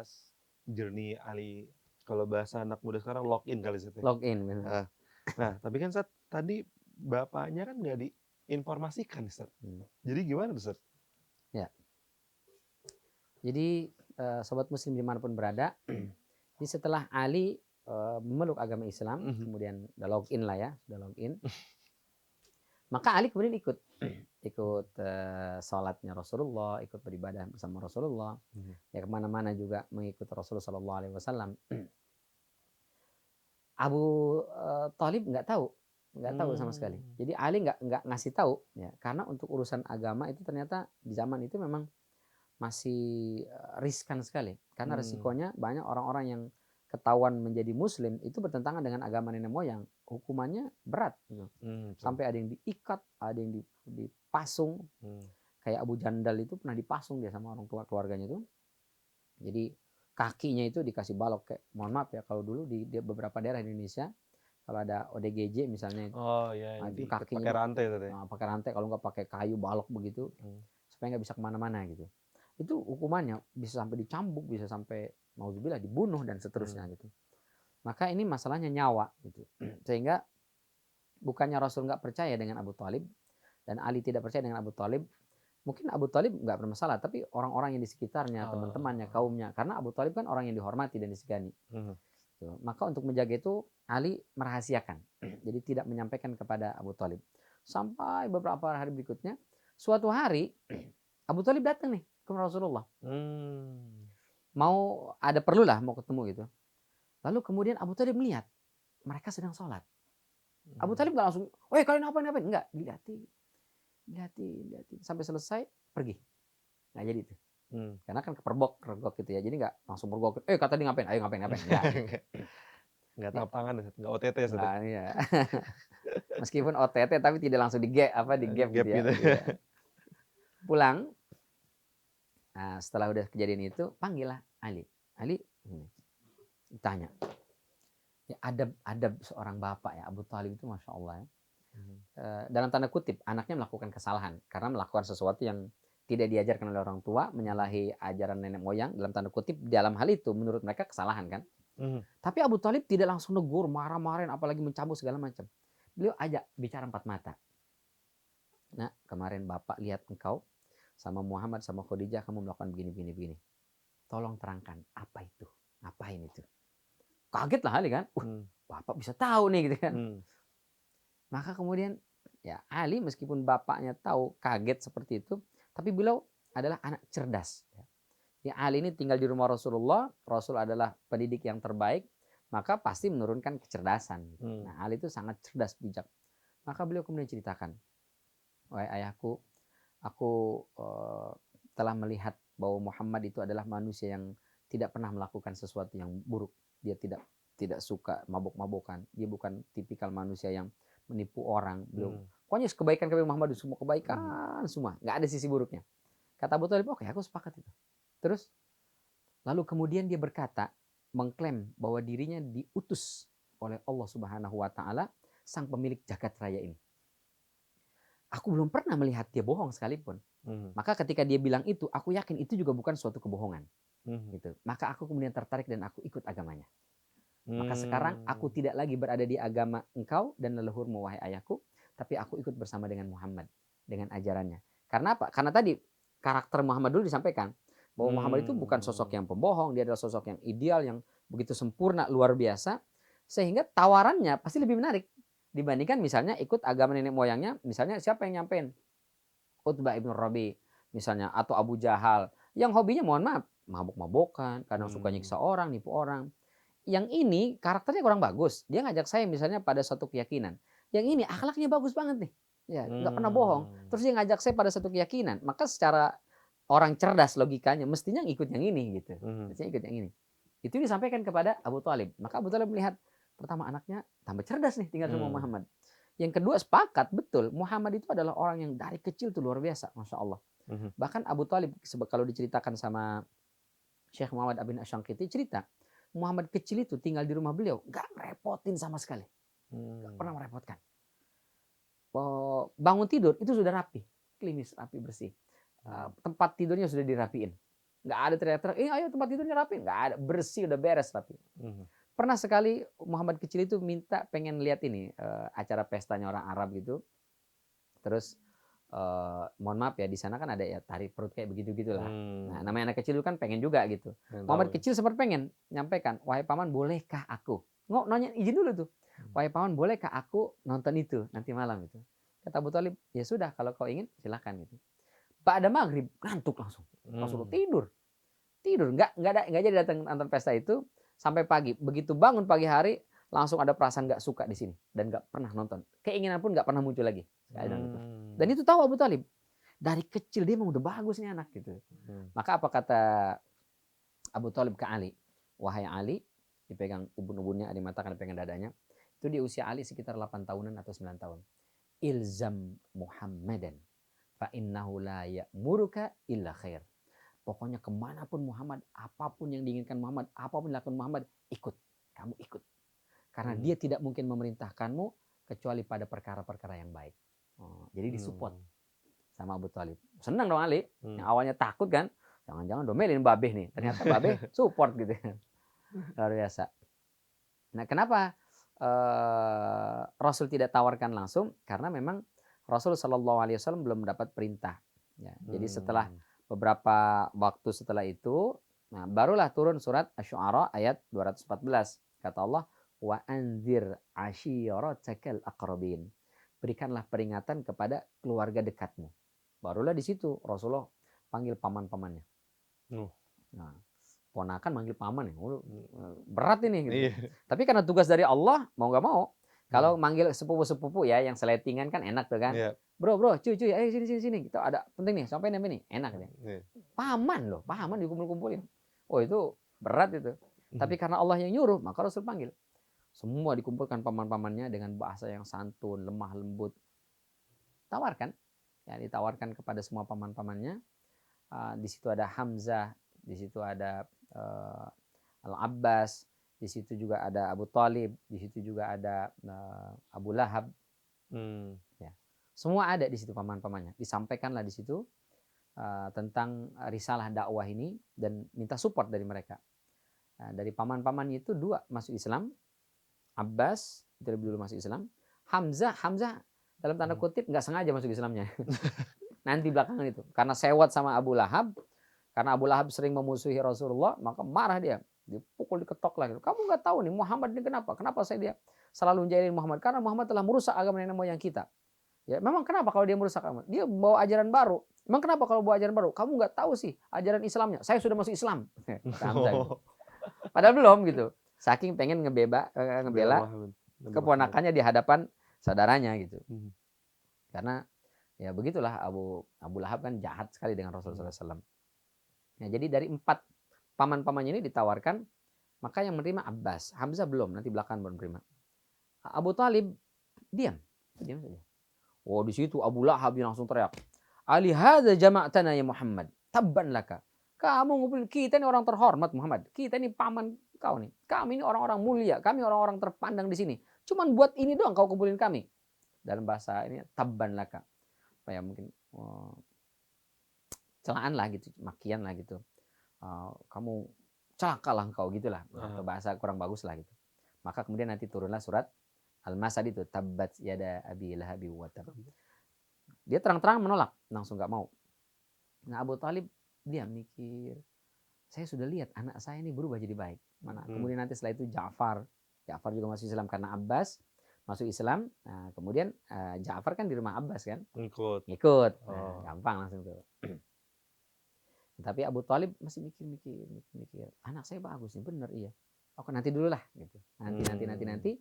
bahas journey Ali, kalau bahasa anak muda sekarang login kali Ustaz ya. Login, benar. Heeh. Nah, tapi kan Ustaz tadi bapaknya kan nggak diinformasikan Ustaz. Jadi gimana tuh Ustaz? Ya. Jadi sobat muslim dimanapun berada, jadi setelah Ali memeluk agama Islam, kemudian udah login lah ya, sudah login, maka Ali kemudian ikut sholatnya Rasulullah, ikut beribadah bersama Rasulullah, ya kemana-mana juga mengikut Rasulullah SAW. Abu Thalib nggak tahu sama sekali. Jadi Ali nggak ngasih tahu, ya, karena untuk urusan agama itu ternyata di zaman itu memang masih riskan sekali, karena resikonya banyak orang-orang yang ketahuan menjadi Muslim itu bertentangan dengan agama nenek moyang, hukumannya berat, gitu. Sampai ada yang diikat, ada yang dipasung, kayak Abu Jandal itu pernah dipasung dia sama orang tua keluarganya itu. Jadi kakinya itu dikasih balok, kayak mohon maaf ya, kalau dulu di beberapa daerah di Indonesia kalau ada ODGJ misalnya, itu kakinya pakai rantai tadi. Pakai rantai, kalau nggak pakai kayu balok begitu, supaya nggak bisa kemana-mana gitu. Itu hukumannya bisa sampai dicambuk, bisa sampai nauzubillah dibunuh dan seterusnya gitu. Maka ini masalahnya nyawa gitu. Sehingga bukannya Rasul nggak percaya dengan Abu Thalib dan Ali tidak percaya dengan Abu Thalib. Mungkin Abu Thalib nggak bermasalah, tapi orang-orang yang di sekitarnya, teman-temannya, kaumnya, karena Abu Thalib kan orang yang dihormati dan disegani. Maka untuk menjaga itu Ali merahasiakan, jadi tidak menyampaikan kepada Abu Thalib. Sampai beberapa hari berikutnya, suatu hari Abu Thalib datang nih ke Rasulullah, mau ada perlu lah mau ketemu gitu. Lalu kemudian Abu Thalib melihat mereka sedang sholat. Abu Thalib nggak langsung, kalian ngapain? Enggak, dilihatin sampai selesai, pergi. Nggak jadi itu. Karena kan kepergok gitu ya, jadi nggak langsung pergok. Kata dia ngapain? Ayo ngapain? Enggak. Nggak tangkap tangan, nggak OTT Ustaz. Iya. Meskipun OTT tapi tidak langsung di gap gitu ya. Gitu. Pulang. Nah, setelah udah kejadian itu, panggillah Ali. Ali tanya. Ya, adab seorang bapak ya, Abu Thalib itu Masya Allah ya. Dalam tanda kutip, anaknya melakukan kesalahan karena melakukan sesuatu yang tidak diajarkan oleh orang tua, menyalahi ajaran nenek moyang, dalam tanda kutip, dalam hal itu menurut mereka kesalahan kan. Tapi Abu Thalib tidak langsung negur, marah-marahin, apalagi mencambuk segala macam. Beliau ajak bicara empat mata. Nah, kemarin bapak lihat engkau sama Muhammad sama Khadijah, kamu melakukan begini. Tolong terangkan, apa itu? Ngapain itu? Kaget lah Ali kan. Bapak bisa tahu nih gitu kan. Maka kemudian ya Ali meskipun bapaknya tahu, kaget seperti itu, tapi beliau adalah anak cerdas. Ya, Ali ini tinggal di rumah Rasulullah, Rasul adalah pendidik yang terbaik, maka pasti menurunkan kecerdasan. Nah, Ali itu sangat cerdas, bijak. Maka beliau kemudian ceritakan, wahai ayahku, aku telah melihat bahwa Muhammad itu adalah manusia yang tidak pernah melakukan sesuatu yang buruk. Dia tidak suka mabuk-mabukan. Dia bukan tipikal manusia yang menipu orang. Pokoknya kebaikan Muhammad itu semua kebaikan semua, nggak ada sisi buruknya. Kata Abu Thalib, oke, aku sepakat itu. Terus lalu kemudian dia berkata, mengklaim bahwa dirinya diutus oleh Allah Subhanahu wa taala, sang pemilik jagat raya ini. Aku belum pernah melihat dia bohong sekalipun. Maka ketika dia bilang itu, aku yakin itu juga bukan suatu kebohongan. Gitu. Maka aku kemudian tertarik dan aku ikut agamanya. Maka sekarang aku tidak lagi berada di agama engkau dan leluhurmu wahai ayahku, tapi aku ikut bersama dengan Muhammad, dengan ajarannya. Karena apa? Karena tadi karakter Muhammad dulu disampaikan bahwa Muhammad itu bukan sosok yang pembohong, dia adalah sosok yang ideal, yang begitu sempurna, luar biasa, sehingga tawarannya pasti lebih menarik dibandingkan misalnya ikut agama nenek moyangnya. Misalnya siapa yang nyampein? Utbah ibn Rabi misalnya, atau Abu Jahal yang hobinya mohon maaf mabuk-mabukan, kadang suka nyiksa orang, nipu orang. Yang ini karakternya kurang bagus, dia ngajak saya misalnya pada satu keyakinan. Yang ini akhlaknya bagus banget nih, ya nggak pernah bohong. Terus dia ngajak saya pada satu keyakinan, maka secara orang cerdas logikanya mestinya ikut yang ini gitu, mestinya ikut yang ini. Itu disampaikan kepada Abu Thalib. Maka Abu Thalib melihat pertama anaknya tambah cerdas nih tinggal sama Muhammad. Yang kedua sepakat betul, Muhammad itu adalah orang yang dari kecil tuh luar biasa, Masya Allah. Bahkan Abu Thalib kalau diceritakan sama Syekh Muhammad bin Asyangkiti cerita, Muhammad kecil itu tinggal di rumah beliau, gak ngerepotin sama sekali, gak pernah merepotkan. Bangun tidur itu sudah rapi, klimis, rapi, bersih. Tempat tidurnya sudah dirapiin. Nggak ada teriak-teriak, ayo tempat tidurnya rapi. Nggak ada, bersih, udah beres rapi. Mhm. Pernah sekali Muhammad kecil itu minta pengen lihat ini, acara pestanya orang Arab gitu. Terus, mohon maaf ya, di sana kan ada ya tari perut kayak begitu-gitulah. Nah, namanya anak kecil itu kan pengen juga gitu. Pengen tahu Muhammad ya? kecil sempat pengen nyampaikan, "Wahai paman, bolehkah aku?" Nanya izin dulu tuh. "Wahai paman, bolehkah aku nonton itu nanti malam?" Gitu. Kata Abu Thalib, "Ya sudah, kalau kau ingin silakan," gitu. Ba'da maghrib ngantuk langsung. Langsung tidur. Tidur, nggak jadi datang nonton pesta itu sampai pagi. Begitu bangun pagi hari langsung ada perasaan nggak suka di sini dan nggak pernah nonton. Keinginan pun nggak pernah muncul lagi. Dan itu tahu Abu Thalib. Dari kecil dia memang udah bagus nih anak gitu. Maka apa kata Abu Thalib ke Ali? "Wahai Ali," dipegang ubun-ubunnya, ada matakan dipegang dadanya. Itu di usia Ali sekitar 8 tahunan atau 9 tahun. "Ilzam Muhammadan fa innahu la ya'muruka illa khair." Pokoknya kemanapun Muhammad, apapun yang diinginkan Muhammad, apapun yang dilakukan Muhammad, ikut. Kamu ikut. Karena dia tidak mungkin memerintahkanmu kecuali pada perkara-perkara yang baik. Jadi disupport sama Abu Thalib. Senang dong Ali. Yang awalnya takut kan, jangan-jangan domelin babeh nih. Ternyata babeh support gitu. Luar biasa. Nah, kenapa Rasul tidak tawarkan langsung? Karena memang Rasul Shallallahu Alaihi Wasallam belum mendapat perintah. Ya, jadi setelah beberapa waktu setelah itu, nah barulah turun surat Asy-Syu'ara ayat 214. Kata Allah, "Wa anzir ashiratakal aqrabin." Berikanlah peringatan kepada keluarga dekatmu. Barulah di situ Rasulullah panggil paman-pamannya. Nah, ponakan manggil paman ya, berat ini gitu. Iya. Tapi karena tugas dari Allah, mau nggak mau, kalau manggil sepupu-sepupu ya yang seletingan kan enak tuh kan. Iya. Bro, cuy, ayo sini. Kita ada penting nih, sampai nih, enak deh. Iya. Paman dikumpul-kumpulin. Oh, itu berat itu. Tapi karena Allah yang nyuruh, maka Rasul panggil. Semua dikumpulkan paman-pamannya dengan bahasa yang santun, lemah lembut. Tawarkan, ya ditawarkan kepada semua paman-pamannya. Di situ ada Hamzah, di situ ada Al-Abbas, di situ juga ada Abu Thalib, di situ juga ada Abu Lahab. Ya. Semua ada di situ paman-pamannya. Disampaikanlah di situ tentang risalah dakwah ini dan minta support dari mereka. Dari paman-pamannya itu 2 masuk Islam. Abbas itu lebih dulu masuk Islam. Hamzah dalam tanda kutip nggak sengaja masuk Islamnya. Nanti belakangan itu. Karena sewot sama Abu Lahab. Karena Abu Lahab sering memusuhi Rasulullah, maka marah dia. Dipukul, diketok lagi. Kamu nggak tahu nih Muhammad ini kenapa? Kenapa dia selalu menjadikan Muhammad? Karena Muhammad telah merusak agama nenek moyang kita. Ya, memang kenapa kalau dia merusak agama? Dia bawa ajaran baru. Memang kenapa kalau bawa ajaran baru? Kamu nggak tahu sih ajaran Islamnya. Saya sudah masuk Islam. Gitu. Padahal belum gitu. Saking pengen ngebela keponakannya di hadapan saudaranya gitu. Karena ya begitulah Abu Lahab kan jahat sekali dengan Rasulullah SAW. Nah, jadi dari 4 paman-pamannya ini ditawarkan, maka yang menerima Abbas. Hamzah belum, nanti belakangan baru menerima. Abu Thalib diam saja. Oh, di situ Abu Lahab langsung teriak, "Ali hadza jama'tana ya Muhammad, tabban laka." Kamu ngumpulin kita ini orang terhormat Muhammad. Kita ini paman kau nih. Kami ini orang-orang mulia, kami orang-orang terpandang di sini. Cuman buat ini doang kau kumpulin kami. Dalam bahasa ini tabban laka. Apa ya, mungkin celaan lah gitu, makian lah gitu. Kamu celakalah engkau gitulah. Atau bahasa kurang bagus lah gitu. Maka kemudian nanti turunlah surat Al-Masad itu, tabbat yada abi lahabi wa tab. Dia terang-terang menolak, langsung nggak mau. Nah, Abu Thalib dia mikir, saya sudah lihat anak saya ini berubah jadi baik. Mana? Kemudian nanti setelah itu Ja'far juga masuk Islam karena Abbas masuk Islam. Nah, kemudian Ja'far kan di rumah Abbas kan? Ikut. Nah, gampang langsung tuh. Tapi Abu Thalib masih mikir. Anak saya bagus nih, bener iya. Oke, nanti dulu lah gitu. Nanti.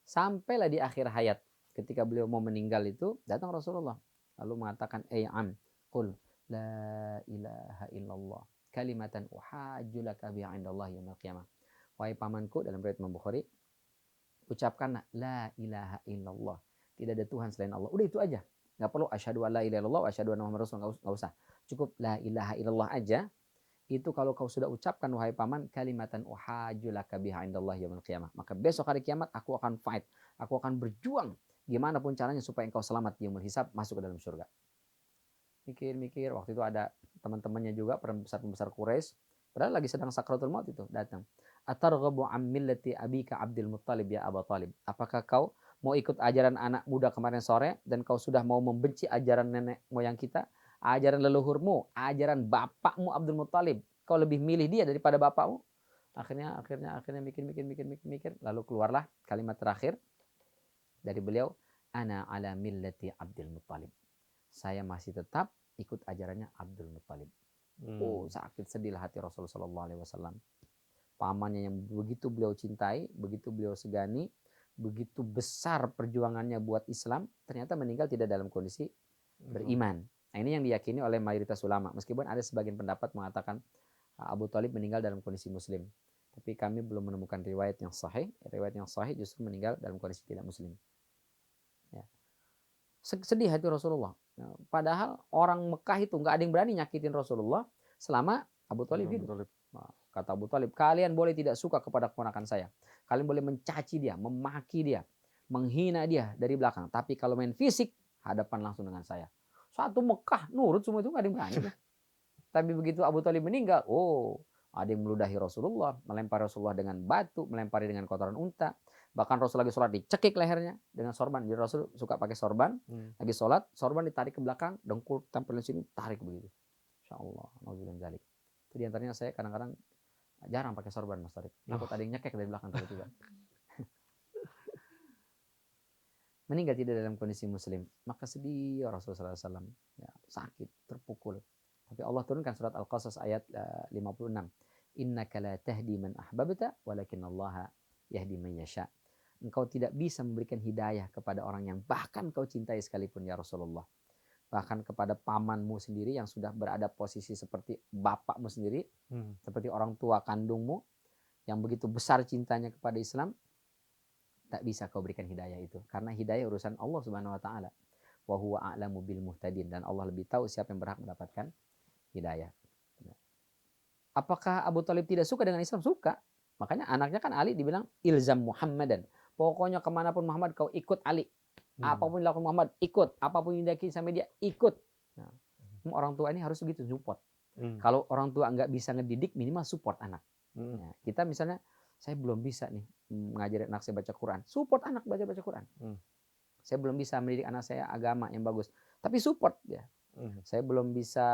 Sampailah di akhir hayat ketika beliau mau meninggal itu datang Rasulullah lalu mengatakan, "Am, qul la ilaha illallah kalimatan uhajju laka biha indallahi yaumil qiyamah." Wahai pamanku, dalam riwayat Imam Bukhari, ucapkanlah la ilaha illallah. Tidak ada Tuhan selain Allah. Udah itu aja. Enggak perlu asyhadu an la ilaha illallah wa asyhadu anna muhammadar rasulullah, enggak usah. Cukup la ilaha illallah aja. Itu kalau kau sudah ucapkan wahai paman, kalimatan uhajju laka biha indallahi yaumil qiyamah. Maka besok hari kiamat aku akan fight. Aku akan berjuang gimana pun caranya supaya engkau selamat di yaumul hisab, masuk ke dalam surga. Mikir, waktu itu ada teman-temannya juga pembesar-pembesar Quraisy, padahal lagi sedang sakratul maut itu datang. Atarghabu an millati abika Abdul Muttalib ya Abu Talib. Apakah kau mau ikut ajaran anak muda kemarin sore dan kau sudah mau membenci ajaran nenek moyang kita, ajaran leluhurmu, ajaran bapakmu Abdul Muttalib? Kau lebih milih dia daripada bapakmu? Akhirnya mikir, lalu keluarlah kalimat terakhir dari beliau, ana ala millati Abdul Muttalib. Saya masih tetap ikut ajarannya Abdul Muttalib. Oh, sakit sedihlah hati Rasulullah sallallahu alaihi wasallam. Pamannya yang begitu beliau cintai, begitu beliau segani, begitu besar perjuangannya buat Islam, ternyata meninggal tidak dalam kondisi beriman. Nah, ini yang diyakini oleh mayoritas ulama. Meskipun ada sebagian pendapat mengatakan Abu Thalib meninggal dalam kondisi muslim. Tapi kami belum menemukan riwayat yang sahih. Riwayat yang sahih justru meninggal dalam kondisi tidak muslim. Ya. Sedih hati Rasulullah. Padahal orang Mekah itu nggak ada yang berani nyakitin Rasulullah selama Abu Thalib hidup. Kata Abu Thalib, kalian boleh tidak suka kepada keponakan saya. Kalian boleh mencaci dia, memaki dia, menghina dia dari belakang. Tapi kalau main fisik, hadapan langsung dengan saya. Satu Mekah nurut semua itu nggak ada yang berani. Tapi begitu Abu Thalib meninggal, ada yang meludahi Rasulullah, melempari Rasulullah dengan batu, melempari dengan kotoran unta. Bahkan Rasul lagi sholat dicekik lehernya dengan sorban. Jadi Rasul suka pakai sorban, lagi sholat, sorban ditarik ke belakang, dengkul tampil di sini, tarik begitu. Insya Allah, nauzubillah. Itu diantaranya saya kadang-kadang jarang pakai sorban, Mas Tarik. Takut ada yang nyekek dari belakang tiba-tiba. Meninggal tidak dalam kondisi muslim, maka sedih Rasulullah SAW. Ya, sakit, terpukul. Tapi Allah turunkan surat Al-Qasas ayat 56. Innaka la tahdi man ahbabta walakinallaha yahdi man yasha. Engkau tidak bisa memberikan hidayah kepada orang yang bahkan kau cintai sekalipun ya Rasulullah. Bahkan kepada pamanmu sendiri yang sudah berada posisi seperti bapakmu sendiri, seperti orang tua kandungmu yang begitu besar cintanya kepada Islam, tak bisa kau berikan hidayah itu. Karena hidayah urusan Allah Subhanahu wa taala. Wa huwa a'lamu bil muhtadin, dan Allah lebih tahu siapa yang berhak mendapatkan hidayah. Apakah Abu Thalib tidak suka dengan Islam? Suka. Makanya anaknya kan Ali dibilang ilzam Muhammadan. Pokoknya kemanapun Muhammad kau ikut Ali. Apapun dilakukan Muhammad ikut. Apapun yang dilakukan sama dia ikut. Nah, orang tua ini harus begitu support. Kalau orang tua nggak bisa ngedidik, minimal support anak. Nah, kita misalnya, saya belum bisa nih ngajarin anak saya baca Quran. Support anak baca Quran. Saya belum bisa mendidik anak saya agama yang bagus. Tapi support dia. Saya belum bisa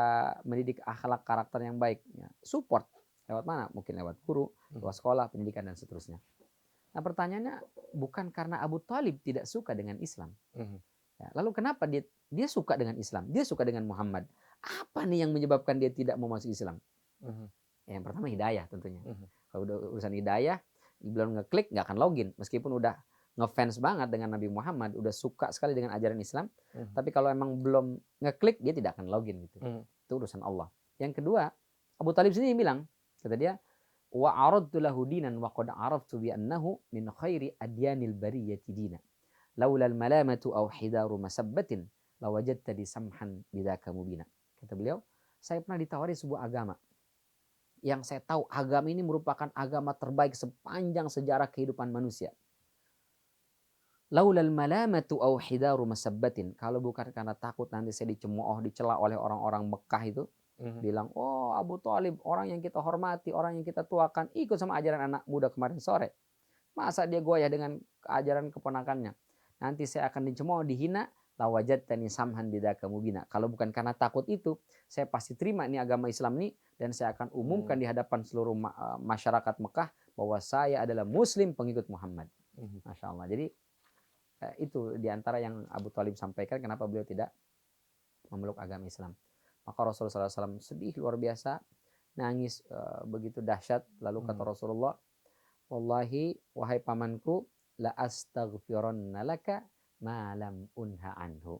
mendidik akhlak karakter yang baik. Ya, support. Lewat mana? Mungkin lewat guru, lewat sekolah, pendidikan, dan seterusnya. Nah pertanyaannya, bukan karena Abu Thalib tidak suka dengan Islam. Ya, lalu kenapa dia suka dengan Islam? Dia suka dengan Muhammad. Apa nih yang menyebabkan dia tidak mau masuk Islam? Yang pertama hidayah tentunya. Kalau udah urusan hidayah, belum ngeklik nggak akan login. Meskipun udah ngefans banget dengan Nabi Muhammad, udah suka sekali dengan ajaran Islam, tapi kalau emang belum ngeklik, dia tidak akan login gitu. Itu urusan Allah. Yang kedua, Abu Thalib sendiri bilang, kata dia, wa aradtu lahu dinan wa qad araftu bi annahu min khairi adyanil bariyati dina. Laula al malamatu aw hidaru masabbatin lawajadtani samhan bidzaka mubina. Kata beliau, saya pernah ditawari sebuah agama yang saya tahu agama ini merupakan agama terbaik sepanjang sejarah kehidupan manusia. Laulal malamatu aw hidaru masabbatin, kalau bukan karena takut nanti saya dicemooh, dicela oleh orang-orang Mekah itu, bilang, oh Abu Thalib orang yang kita hormati, orang yang kita tuakan, ikut sama ajaran anak muda kemarin sore. Masa dia goyah dengan ajaran keponakannya? Nanti saya akan dicemooh, dihina. Lawajadtani samhan bidzaka mubina. Kalau bukan karena takut itu, saya pasti terima ini agama Islam ini, dan saya akan umumkan di hadapan seluruh masyarakat Mekah bahwa saya adalah Muslim pengikut Muhammad. Masya Allah. Jadi itu diantara yang Abu Thalib sampaikan kenapa beliau tidak memeluk agama Islam. Maka Rasulullah SAW sedih luar biasa, nangis begitu dahsyat. Lalu kata Rasulullah, wallahi wahai pamanku, la astaghfiranna laka ma lam unha anhu.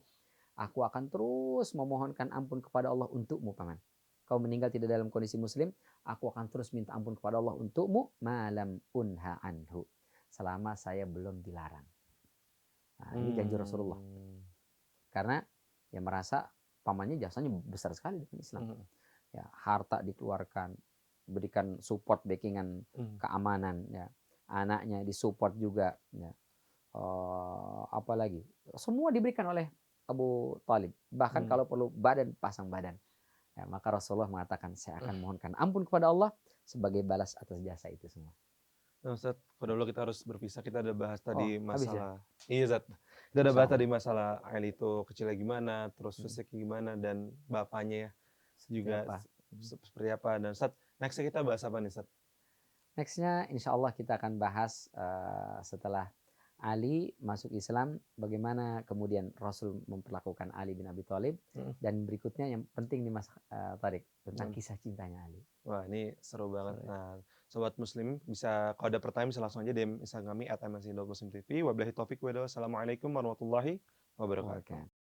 Aku akan terus memohonkan ampun kepada Allah untukmu paman. Kau meninggal tidak dalam kondisi muslim, aku akan terus minta ampun kepada Allah untukmu ma lam unha anhu, selama saya belum dilarang. Nah, ini janji Rasulullah. Karena dia merasa pamannya jasanya besar sekali dengan Islam. Ya, harta dikeluarkan, berikan support, backingan, keamanan. Ya. Anaknya disupport juga. Ya. Apalagi semua diberikan oleh Abu Thalib. Bahkan kalau perlu badan, pasang badan. Ya, maka Rasulullah mengatakan, saya akan mohonkan ampun kepada Allah sebagai balas atas jasa itu semua. Nah, Ustaz, kalau dulu kita harus berpisah, kita ada bahas Oh, tadi habis ya? masalah iya, Ustaz. Kita udah Masya bahas Allah. tadi masalah Ali itu kecilnya gimana, terus Hmm. fisiknya gimana, dan bapaknya ya Seperti juga apa? Hmm. seperti apa. Dan Ustaz, next kita bahas apa nih, Ustaz? Nextnya, insya Allah kita akan bahas setelah Ali masuk Islam, bagaimana kemudian Rasul memperlakukan Ali bin Abi Thalib, Hmm. dan berikutnya yang penting nih Mas Tarik, tentang Hmm. kisah cintanya Ali. Wah, ini seru banget. Seru ya? Nah, Sobat Muslim, bisa kalau ada pertanyaan bisa langsung aja DM Instagram kami @mnc.muslimtv. Wabillahi taufiq walhidayah. Wassalamualaikum warahmatullahi wabarakatuh. Oke.